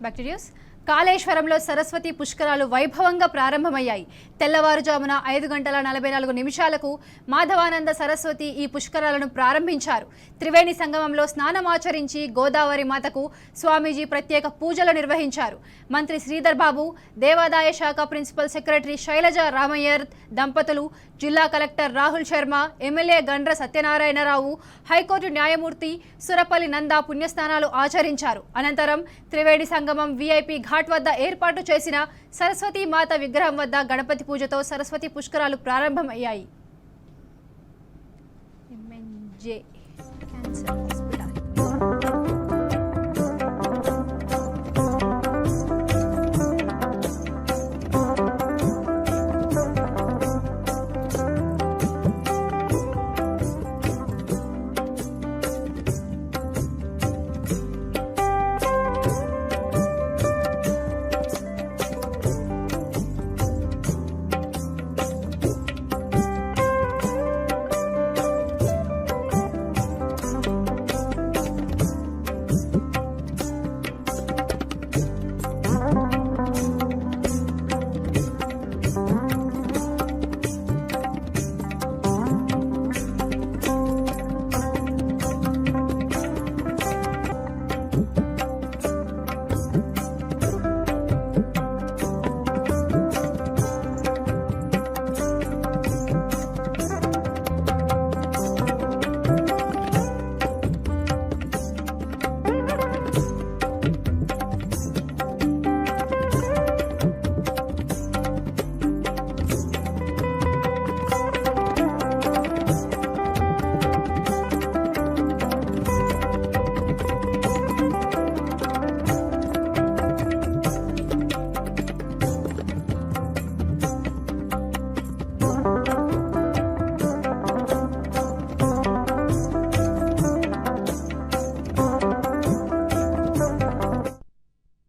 Back to news. కాళేశ్వరంలో సరస్వతి పుష్కరాలు వైభవంగా ప్రారంభమయ్యాయి. తెల్లవారుజామున 5:44 మాధవానంద సరస్వతి ఈ పుష్కరాలను ప్రారంభించారు. త్రివేణి సంగమంలో స్నానమాచరించి గోదావరి మాతకు స్వామీజీ ప్రత్యేక పూజలు నిర్వహించారు. మంత్రి శ్రీధర్ బాబు, దేవాదాయ శాఖ ప్రిన్సిపల్ సెక్రటరీ శైలజ రామయ్యర్ దంపతులు, జిల్లా collector Rahul Sharma, MLA Gandra Satyanarayana Rao, high court న్యాయమూర్తి సురపల్లి నంద పుణ్యస్నానాలు ఆచరించారు. అనంతరం త్రివేణి సంగమం విఐపి ఘాట్ వద్ద ఏర్పాటు చేసిన సరస్వతి మాత విగ్రహం వద్ద గణపతి పూజతో సరస్వతి పుష్కరాలు ప్రారంభమయ్యాయి.